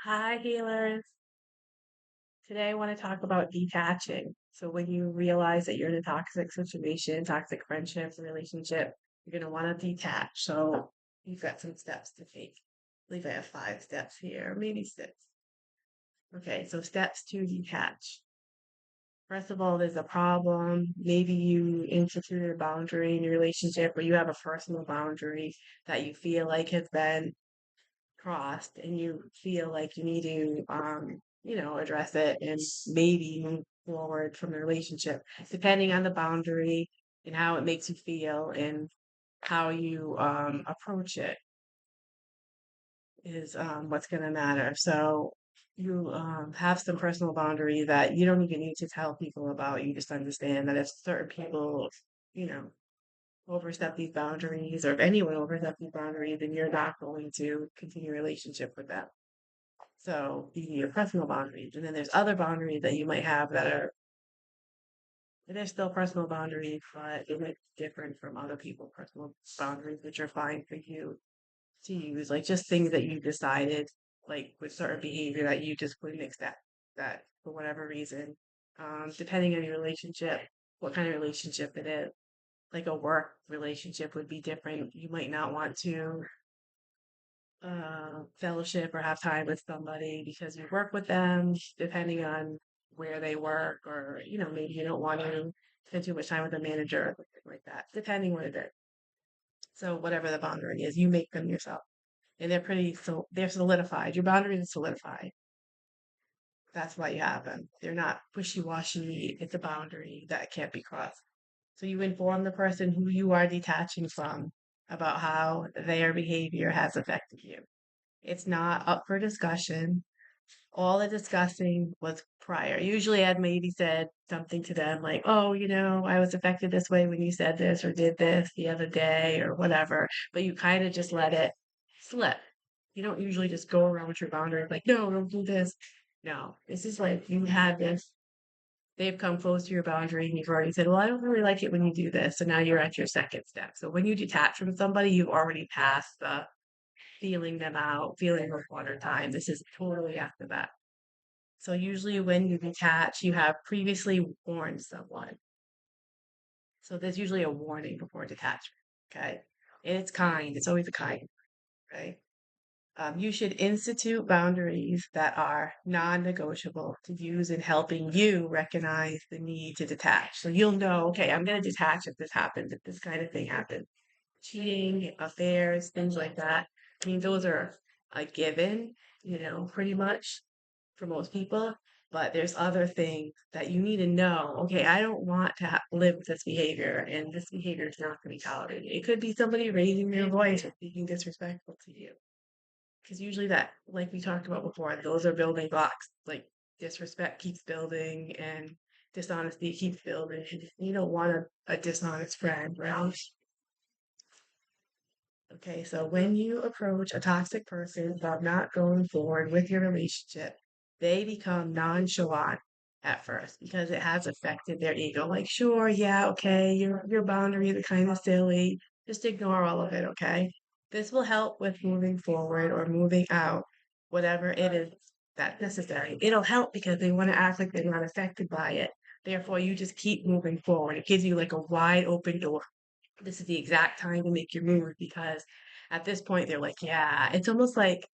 Hi, healers. Today I want to talk about detaching. So when you realize that you're in a toxic situation, toxic friendship, relationship, you're going to want to detach. So you've got some steps to take. I believe I have 5 steps here, maybe 6. Okay, so steps to detach. First of all, there's a problem. Maybe you instituted a boundary in your relationship, or you have a personal boundary that you feel like has been crossed and you feel like you need to address it and maybe move forward from the relationship depending on the boundary and how it makes you feel and how you approach it is what's going to matter. So you have some personal boundary that you don't even need to tell people about. You just understand that if certain people you know overstep these boundaries, or if anyone oversteps these boundaries, then you're not going to continue a relationship with them. So these are your personal boundaries. And then there's other boundaries that you might have that are, they're still personal boundaries, but they might be different from other people's personal boundaries, which are fine for you to use. Like just things that you decided, like with certain behavior that you just wouldn't accept that for whatever reason. Depending on your relationship, what kind of relationship it is. Like a work relationship would be different. You might not want to fellowship or have time with somebody because you work with them, depending on where they work, or maybe you don't want to spend too much time with a manager or something like that, depending what it is. So whatever the boundary is, you make them yourself, and they're solidified. Your boundaries are solidified. That's why you have them. They're not wishy-washy. It's a boundary that can't be crossed. So you inform the person who you are detaching from about how their behavior has affected you. It's not up for discussion. All the discussing was prior. Usually I'd maybe said something to them like, oh, I was affected this way when you said this or did this the other day or whatever. But you kind of just let it slip. You don't usually just go around with your boundaries like, no, don't do this. No, this is like you had this. They've come close to your boundary and you've already said, well, I don't really like it when you do this. So now you're at your second step. So when you detach from somebody, you've already passed the feeling them out, feeling of water time. This is totally after that. So usually when you detach, you have previously warned someone. So there's usually a warning before detachment. Okay. And it's kind. It's always a kind, right? You should institute boundaries that are non-negotiable to use in helping you recognize the need to detach. So you'll know, okay, I'm going to detach if this happens, if this kind of thing happens. Cheating, affairs, things like that. I mean, those are a given, pretty much for most people. But there's other things that you need to know. Okay, I don't want to live with this behavior, and this behavior is not going to be tolerated. It could be somebody raising their voice or being disrespectful to you. Because usually that, like we talked about before, those are building blocks. Like disrespect keeps building and dishonesty keeps building. You don't want a dishonest friend around. Okay, so when you approach a toxic person about not going forward with your relationship, they become nonchalant at first because it has affected their ego. Like, sure, yeah, okay, your boundaries are kind of silly. Just ignore all of it, okay? This will help with moving forward or moving out, whatever it is that's necessary. It'll help because they want to act like they're not affected by it. Therefore, you just keep moving forward. It gives you like a wide open door. This is the exact time to make your move because at this point they're like, yeah, it's almost like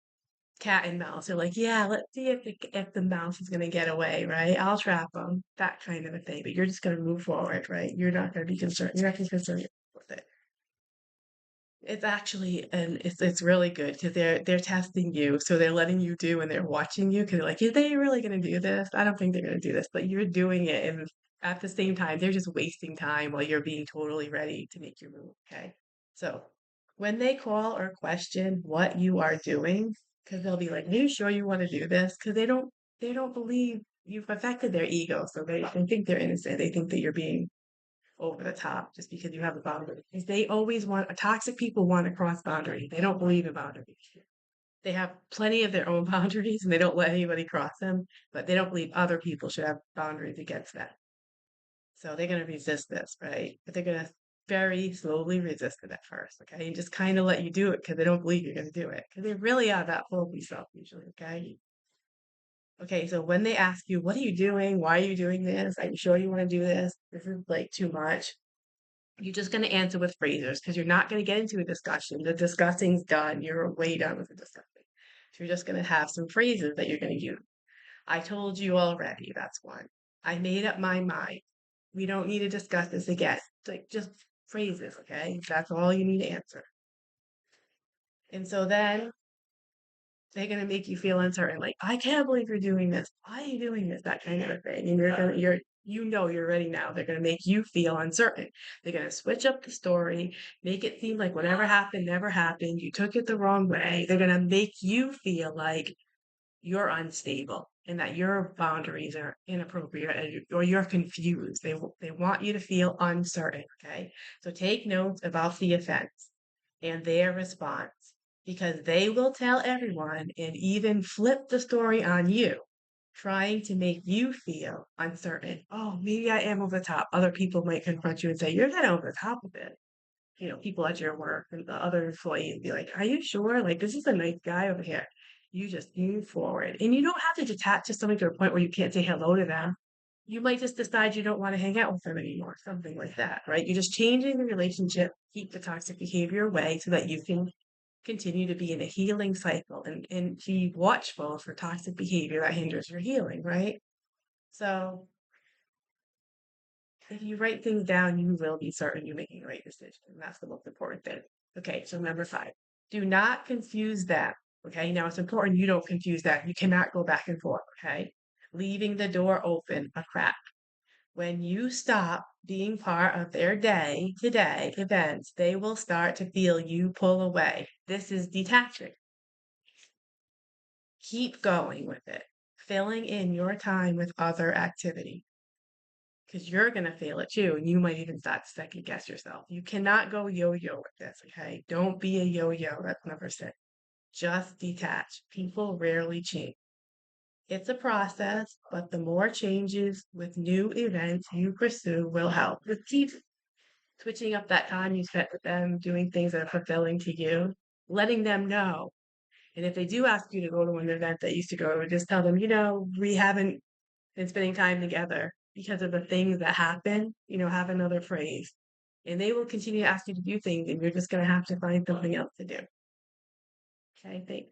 cat and mouse. They're like, yeah, let's see if the mouse is gonna get away, right? I'll trap them, that kind of a thing. But you're just gonna move forward, right? You're not gonna be concerned. You're not gonna be concerned with it. It's actually, and it's really good because they're testing you, so they're letting you do and they're watching you because they're like, is they really gonna do this? I don't think they're gonna do this, but you're doing it, and at the same time, they're just wasting time while you're being totally ready to make your move. Okay, so when they call or question what you are doing, because they'll be like, "Are you sure you want to do this?" Because they don't believe you've affected their ego, so they think they're innocent. They think that you're being over the top just because you have a boundary. Because they always want toxic people want to cross boundaries. They don't believe in boundaries. They have plenty of their own boundaries and they don't let anybody cross them, but they don't believe other people should have boundaries against that. So they're going to resist this, right? But they're going to very slowly resist it at first, okay? And just kind of let you do it because they don't believe you're going to do it because they really are that full of themselves usually, okay? Okay, so when they ask you, what are you doing? Why are you doing this? Are you sure you want to do this? This is like too much. You're just going to answer with phrases because you're not going to get into a discussion. The discussing's done. You're way done with the discussing. So you're just going to have some phrases that you're going to use. I told you already. That's one. I made up my mind. We don't need to discuss this again. Like just phrases, okay? That's all you need to answer. And so then they're gonna make you feel uncertain, like, I can't believe you're doing this. Why are you doing this? That kind of a thing. And you're ready now. They're gonna make you feel uncertain. They're gonna switch up the story, make it seem like whatever happened never happened. You took it the wrong way. They're gonna make you feel like you're unstable and that your boundaries are inappropriate or you're confused. They want you to feel uncertain. Okay. So take notes about the offense and their response because they will tell everyone and even flip the story on you, trying to make you feel uncertain. Oh, maybe I am over the top. Other people might confront you and say, you're not over the top of it. People at your work and the other employees be like, are you sure? Like, this is a nice guy over here. You just move forward. And you don't have to detach to something to a point where you can't say hello to them. You might just decide you don't want to hang out with them anymore, something like that, right? You're just changing the relationship, keep the toxic behavior away so that you can continue to be in a healing cycle and be watchful for toxic behavior that hinders your healing, right? So if you write things down, you will be certain you're making the right decision. And that's the most important thing. Okay, so number five, do not confuse them. Okay, now it's important you don't confuse them. You cannot go back and forth. Okay, leaving the door open a crack. When you stop being part of their day to day events, they will start to feel you pull away. This is detaching. Keep going with it, filling in your time with other activity because you're going to feel it too. And you might even start to second guess yourself. You cannot go yo yo with this, okay? Don't be a yo yo. That's number six. Just detach. People rarely change. It's a process, but the more changes with new events you pursue will help. Just keep switching up that time you spent with them, doing things that are fulfilling to you, letting them know. And if they do ask you to go to an event that you used to go to, just tell them, we haven't been spending time together because of the things that happen, have another phrase. And they will continue to ask you to do things, and you're just going to have to find something else to do. Okay, thanks.